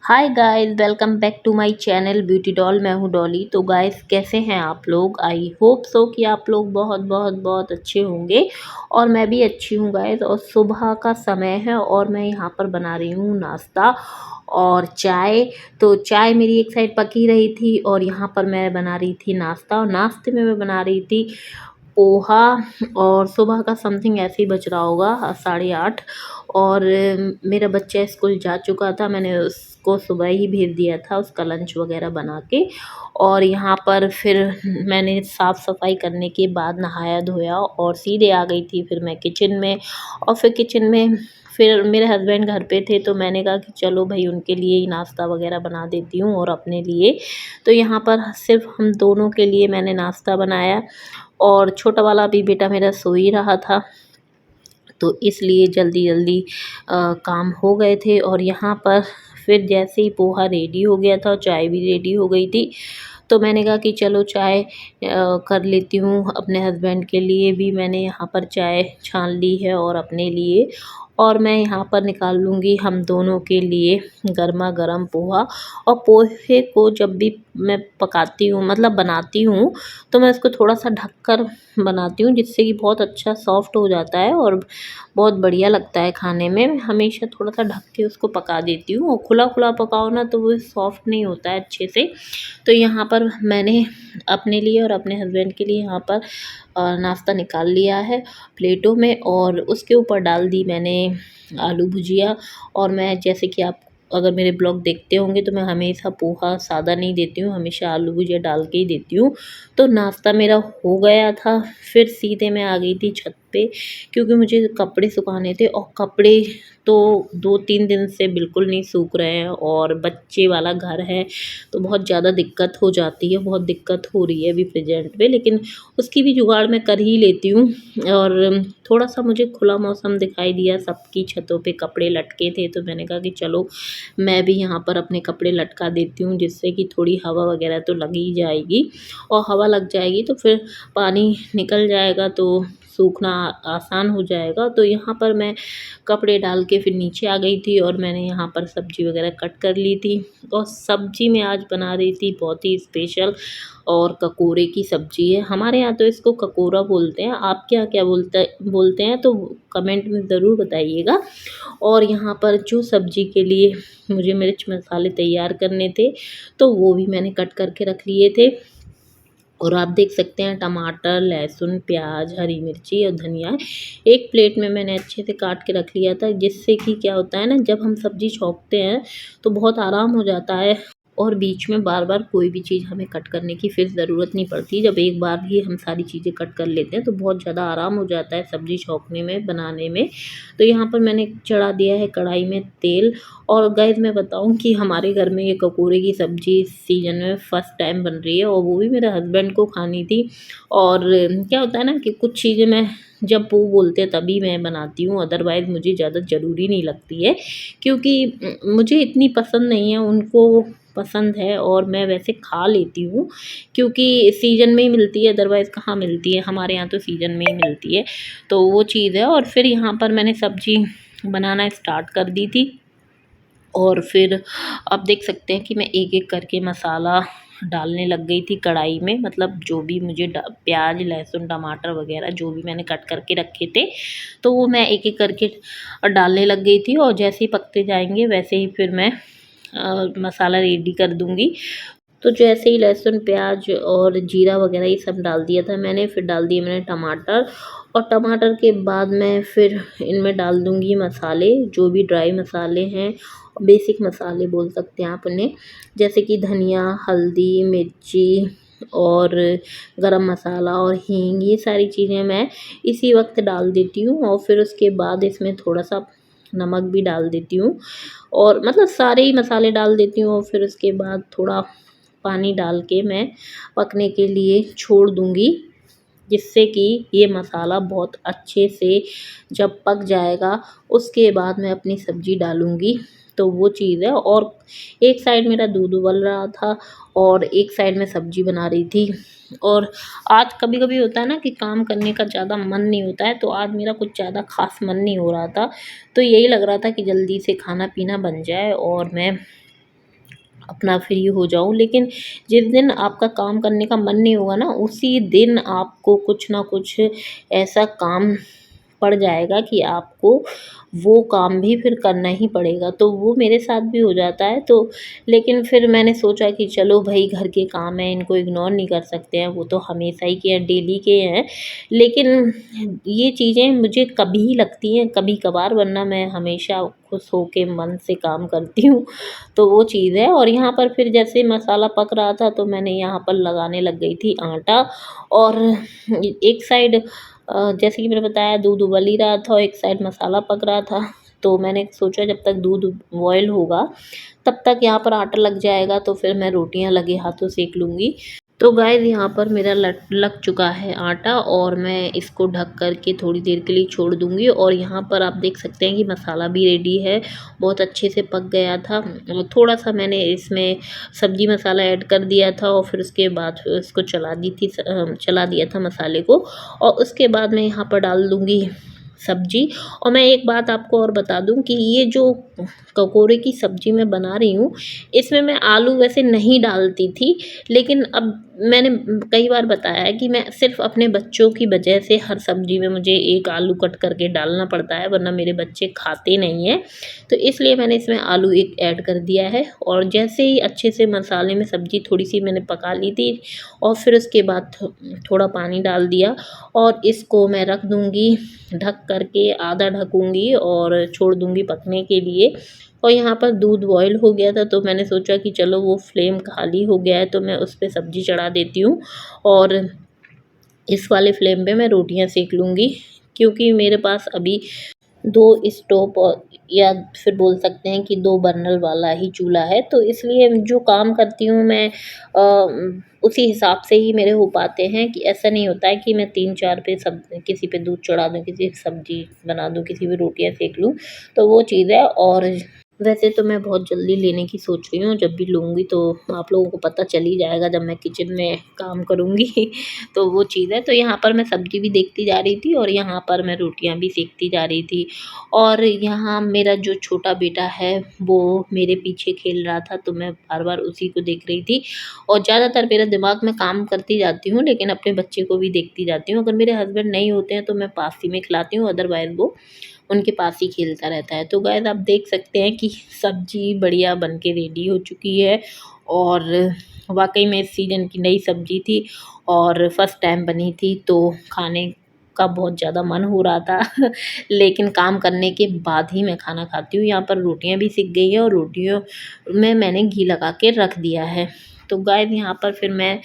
Hi guys, welcome back to my channel beauty doll. मैं हूँ डॉली। तो गाइस, कैसे हैं आप लोग? आई होप सो कि आप लोग बहुत बहुत बहुत अच्छे होंगे और मैं भी अच्छी हूँ गाइस। और सुबह का समय है और मैं यहाँ पर बना रही हूँ नाश्ता और चाय। तो चाय मेरी एक साइड पकी रही थी और यहाँ पर मैं बना रही थी नाश्ता। और नाश्ते में मैं बना रही थी पोहा। और सुबह का समथिंग ऐसे ही बज रहा होगा 8:30। और मेरा बच्चा स्कूल जा चुका था। मैंने उसको सुबह ही भेज दिया था उसका लंच वगैरह बना के। और यहाँ पर फिर मैंने साफ़ सफाई करने के बाद नहाया धोया और सीधे आ गई थी फिर मैं किचन में। और फिर किचन में फिर मेरे हस्बैंड घर पे थे तो मैंने कहा कि चलो भाई उनके लिए ही नाश्ता वगैरह बना देती हूँ और अपने लिए। तो यहाँ पर सिर्फ हम दोनों के लिए मैंने नाश्ता बनाया और छोटा वाला भी बेटा मेरा सो ही रहा था। तो इसलिए जल्दी जल्दी काम हो गए थे। और यहाँ पर फिर जैसे ही पोहा रेडी हो गया था और चाय भी रेडी हो गई थी तो मैंने कहा कि चलो चाय कर लेती हूँ। अपने हस्बैंड के लिए भी मैंने यहाँ पर चाय छान ली है और अपने लिए। और मैं यहाँ पर निकाल लूँगी हम दोनों के लिए गर्मा गर्म पोहा। और पोहे को जब भी मैं पकाती हूँ मतलब बनाती हूँ तो मैं इसको थोड़ा सा ढककर बनाती हूँ जिससे कि बहुत अच्छा सॉफ्ट हो जाता है और बहुत बढ़िया लगता है खाने में। मैं हमेशा थोड़ा सा ढक के उसको पका देती हूँ और खुला खुला पकाओ ना तो वो सॉफ्ट नहीं होता है अच्छे से। तो यहाँ पर मैंने अपने लिए और अपने हस्बैंड के लिए यहाँ पर नाश्ता निकाल लिया है प्लेटों में। और उसके ऊपर डाल दी मैंने आलू भुजिया। और मैं जैसे कि आप अगर मेरे ब्लॉग देखते होंगे तो मैं हमेशा पोहा सादा नहीं देती हूँ, हमेशा आलू भुजिया डाल के ही देती हूँ। तो नाश्ता मेरा हो गया था। फिर सीधे मैं आ गई थी छत पे क्योंकि मुझे कपड़े सुखाने थे और कपड़े तो 2-3 दिन से बिल्कुल नहीं सूख रहे हैं। और बच्चे वाला घर है तो बहुत ज़्यादा दिक्कत हो जाती है, बहुत दिक्कत हो रही है अभी प्रेजेंट में। लेकिन उसकी भी जुगाड़ मैं कर ही लेती हूँ। और थोड़ा सा मुझे खुला मौसम दिखाई दिया, सबकी छतों पे कपड़े लटके थे तो मैंने कहा कि चलो मैं भी यहाँ पर अपने कपड़े लटका देती हूँ जिससे कि थोड़ी हवा वगैरह तो लग ही जाएगी। और हवा लग जाएगी तो फिर पानी निकल जाएगा तो सूखना आसान हो जाएगा। तो यहाँ पर मैं कपड़े डाल के फिर नीचे आ गई थी और मैंने यहाँ पर सब्ज़ी वगैरह कट कर ली थी। और सब्ज़ी में आज बना रही थी बहुत ही स्पेशल और ककोरे की सब्ज़ी है। हमारे यहाँ तो इसको ककोरा बोलते हैं, आप क्या क्या बोलते हैं तो कमेंट में ज़रूर बताइएगा। और यहाँ पर जो सब्ज़ी के लिए मुझे मिर्च मसाले तैयार करने थे तो वो भी मैंने कट करके रख लिए थे। और आप देख सकते हैं टमाटर, लहसुन, प्याज, हरी मिर्ची और धनिया एक प्लेट में मैंने अच्छे से काट के रख लिया था जिससे कि क्या होता है ना, जब हम सब्ज़ी छौंकते हैं तो बहुत आराम हो जाता है। और बीच में बार बार कोई भी चीज़ हमें कट करने की फिर ज़रूरत नहीं पड़ती। जब एक बार ही हम सारी चीज़ें कट कर लेते हैं तो बहुत ज़्यादा आराम हो जाता है सब्ज़ी छौंकने में, बनाने में। तो यहाँ पर मैंने चढ़ा दिया है कढ़ाई में तेल। और गाइस मैं बताऊँ कि हमारे घर में ये ककोरे की सब्ज़ी इस सीज़न में फ़र्स्ट टाइम बन रही है और वो भी मेरे हस्बैंड को खानी थी। और क्या होता है ना कि कुछ चीज़ें मैं जब वो बोलते हैं तभी मैं बनाती हूँ, अदरवाइज़ मुझे ज़्यादा ज़रूरी नहीं लगती है क्योंकि मुझे इतनी पसंद नहीं है, उनको पसंद है। और मैं वैसे खा लेती हूँ क्योंकि सीज़न में ही मिलती है, अदरवाइज़ कहाँ मिलती है, हमारे यहाँ तो सीज़न में ही मिलती है। तो वो चीज़ है। और फिर यहाँ पर मैंने सब्ज़ी बनाना स्टार्ट कर दी थी। और फिर आप देख सकते हैं कि मैं एक एक करके मसाला डालने लग गई थी कढ़ाई में, मतलब जो भी मुझे प्याज, लहसुन, टमाटर वगैरह जो भी मैंने कट करके रखे थे तो वो मैं एक एक करके डालने लग गई थी। और जैसे ही पकते जाएंगे वैसे ही फिर मैं मसाला रेडी कर दूँगी। तो जैसे ही लहसुन, प्याज और जीरा वगैरह ये सब डाल दिया था मैंने, फिर डाल दिए मैंने टमाटर। और टमाटर के बाद मैं फिर इनमें डाल दूँगी मसाले, जो भी ड्राई मसाले हैं, बेसिक मसाले बोल सकते हैं आप उन्हें, जैसे कि धनिया, हल्दी, मिर्ची और गरम मसाला और हींग। ये सारी चीज़ें मैं इसी वक्त डाल देती हूँ। और फिर उसके बाद इसमें थोड़ा-सा नमक भी डाल देती हूँ और मतलब सारे ही मसाले डाल देती हूँ। और फिर उसके बाद थोड़ा पानी डाल के मैं पकने के लिए छोड़ दूँगी जिससे कि ये मसाला बहुत अच्छे से जब पक जाएगा उसके बाद मैं अपनी सब्ज़ी डालूँगी। तो वो चीज़ है। और एक साइड मेरा दूध उबल रहा था और एक साइड में सब्ज़ी बना रही थी। और आज कभी-कभी होता है ना कि काम करने का ज़्यादा मन नहीं होता है, तो आज मेरा कुछ ज़्यादा ख़ास मन नहीं हो रहा था। तो यही लग रहा था कि जल्दी से खाना-पीना बन जाए और मैं अपना फ्री हो जाऊँ। लेकिन जिस दिन आपका काम करने का मन नहीं होगा ना, उसी दिन आपको कुछ ना कुछ ऐसा काम पड़ जाएगा कि आपको वो काम भी फिर करना ही पड़ेगा। तो वो मेरे साथ भी हो जाता है। तो लेकिन फिर मैंने सोचा कि चलो भई, घर के काम हैं, इनको इग्नोर नहीं कर सकते हैं, वो तो हमेशा ही के हैं, डेली के हैं। लेकिन ये चीज़ें मुझे कभी लगती हैं कभी-कभार, वरना मैं हमेशा खुश होके मन से काम करती हूँ। तो वो चीज़ है। और यहाँ पर फिर जैसे मसाला पक रहा था, तो मैंने यहाँ पर लगाने लग गई थी आटा। और एक साइड जैसे कि मैंने बताया, दूध उबल ही रहा था और एक साइड मसाला पक रहा था। तो मैंने सोचा जब तक दूध बॉयल होगा तब तक यहाँ पर आटा लग जाएगा, तो फिर मैं रोटियाँ लगे हाथों सेक लूँगी। तो गाइस, यहाँ पर मेरा लग चुका है आटा और मैं इसको ढक कर के थोड़ी देर के लिए छोड़ दूँगी। और यहाँ पर आप देख सकते हैं कि मसाला भी रेडी है, बहुत अच्छे से पक गया था। और थोड़ा-सा मैंने इसमें सब्ज़ी मसाला ऐड कर दिया था और फिर उसके बाद इसको चला दिया था मसाले को। और उसके बाद मैं यहाँ पर डाल दूँगी सब्ज़ी। और मैं एक बात आपको और बता दूँ कि ये जो ककोरे की सब्ज़ी मैं बना रही हूँ, इसमें मैं आलू वैसे नहीं डालती थी। लेकिन अब मैंने कई बार बताया है कि मैं सिर्फ़ अपने बच्चों की वजह से हर सब्ज़ी में मुझे एक आलू कट करके डालना पड़ता है, वरना मेरे बच्चे खाते नहीं हैं। तो इसलिए मैंने इसमें आलू एक ऐड कर दिया है। और जैसे ही अच्छे से मसाले में सब्ज़ी थोड़ी-सी मैंने पका ली थी, और फिर उसके बाद थोड़ा पानी डाल दिया और इसको मैं रख दूँगी ढक कर के, आधा ढकूँगी और छोड़ दूँगी पकने के लिए। और यहाँ पर दूध बॉयल हो गया था, तो मैंने सोचा कि चलो वो फ्लेम खाली हो गया है, तो मैं उस पे सब्ज़ी चढ़ा देती हूँ और इस वाले फ्लेम पे मैं रोटियाँ सेक लूँगी। क्योंकि मेरे पास अभी 2 स्टोव और या फिर बोल सकते हैं कि 2 बर्नर वाला ही चूल्हा है, तो इसलिए जो काम करती हूँ मैं उसी हिसाब से ही मेरे हो पाते हैं। कि ऐसा नहीं होता है कि मैं 3-4 पे सब किसी पे दूध चढ़ा दूँ, किसी पे सब्ज़ी बना दूँ, किसी पे रोटियाँ सेक लूँ, तो वो चीज़ है। और वैसे तो मैं बहुत जल्दी लेने की सोच रही हूँ, जब भी लूँगी तो आप लोगों को पता चल ही जाएगा जब मैं किचन में काम करूँगी। तो वो चीज़ है। तो यहाँ पर मैं सब्ज़ी भी देखती जा रही थी और यहाँ पर मैं रोटियाँ भी सेकती जा रही थी। और यहाँ मेरा जो छोटा बेटा है वो मेरे पीछे खेल रहा था, तो मैं बार-बार उसी को देख रही थी। और ज़्यादातर मेरा दिमाग में काम करती जाती हूँ, लेकिन अपने बच्चे को भी देखती जाती हूँ। अगर मेरे हस्बैंड नहीं होते हैं तो मैं पास ही में खिलाती हूँ, अदरवाइज़ वो उनके पास ही खेलता रहता है। तो गाइस, आप देख सकते हैं कि सब्ज़ी बढ़िया बन के रेडी हो चुकी है। और वाक़ई में इस सीज़न की नई सब्ज़ी थी और फर्स्ट टाइम बनी थी, तो खाने का बहुत ज़्यादा मन हो रहा था। लेकिन काम करने के बाद ही मैं खाना खाती हूँ। यहाँ पर रोटियाँ भी सिक गई हैं और रोटियों में मैंने घी लगा के रख दिया है। तो गाइस, यहाँ पर फिर मैं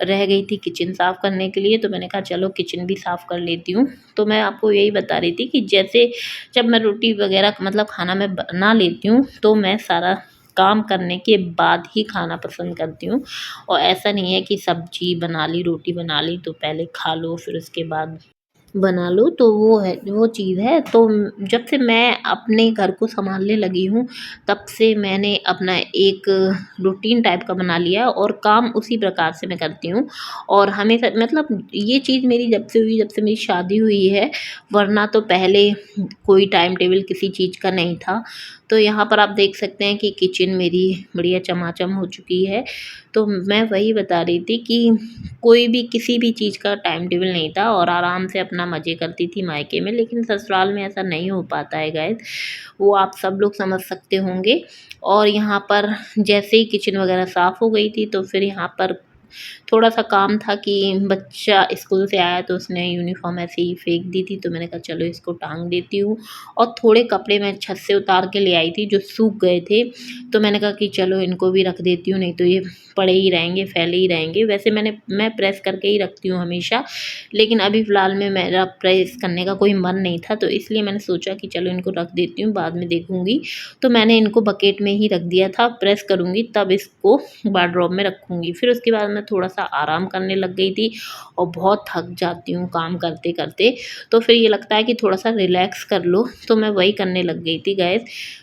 रह गई थी किचन साफ़ करने के लिए, तो मैंने कहा चलो किचन भी साफ़ कर लेती हूँ। तो मैं आपको यही बता रही थी कि जैसे जब मैं रोटी वग़ैरह मतलब खाना मैं बना लेती हूँ, तो मैं सारा काम करने के बाद ही खाना पसंद करती हूँ। और ऐसा नहीं है कि सब्ज़ी बना ली, रोटी बना ली तो पहले खा लो फिर उसके बाद बना लो, तो वो है, वो चीज़ है। तो जब से मैं अपने घर को सँभालने लगी हूँ, तब से मैंने अपना एक रूटीन टाइप का बना लिया है और काम उसी प्रकार से मैं करती हूँ। और हमेशा मतलब ये चीज़ मेरी जब से हुई, जब से मेरी शादी हुई है, वरना तो पहले कोई टाइम टेबल किसी चीज़ का नहीं था। तो यहाँ पर आप देख सकते हैं कि किचन मेरी बढ़िया चमाचम हो चुकी है। तो मैं वही बता रही थी कि कोई भी किसी भी चीज़ का टाइम टेबल नहीं था और आराम से अपना मज़े करती थी मायके में। लेकिन ससुराल में ऐसा नहीं हो पाता है गाइस, वो आप सब लोग समझ सकते होंगे। और यहाँ पर जैसे ही किचन वगैरह साफ़ हो गई थी, तो फिर यहाँ पर थोड़ा-सा काम था कि बच्चा स्कूल से आया तो उसने यूनिफ़ॉर्म ऐसे ही फेंक दी थी, तो मैंने कहा चलो इसको टाँग देती हूँ। और थोड़े कपड़े मैं छत से उतार के ले आई थी जो सूख गए थे, तो मैंने कहा कि चलो इनको भी रख देती हूँ, नहीं तो ये पड़े ही रहेंगे, फैले ही रहेंगे। वैसे मैं प्रेस करके ही रखती हूँ हमेशा, लेकिन अभी फ़िलहाल में मेरा प्रेस करने का कोई मन नहीं था, तो इसलिए मैंने सोचा कि चलो इनको रख देती हूँ, बाद में देखूँगी। तो मैंने इनको बकेट में ही रख दिया था, प्रेस करूँगी तब इसको वार्डरोब में रखूँगी। फिर उसके बाद मैं थोड़ा-सा आराम करने लग गई थी और बहुत थक जाती हूँ काम करते-करते, तो फिर ये लगता है कि थोड़ा-सा रिलैक्स कर लो, तो मैं वही करने लग गई थी गाइस।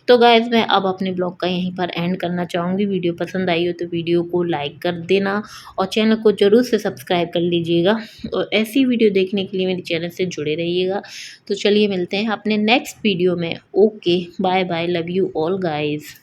तो गाइस, मैं अब अपने ब्लॉग का यहीं पर एंड करना चाहूँगी। वीडियो पसंद आई हो तो वीडियो को लाइक कर देना और चैनल को ज़रूर से सब्सक्राइब कर लीजिएगा और ऐसी वीडियो देखने के लिए मेरे चैनल से जुड़े रहिएगा। तो चलिए मिलते हैं अपने नेक्स्ट वीडियो में। Okay, bye bye, love you all guys.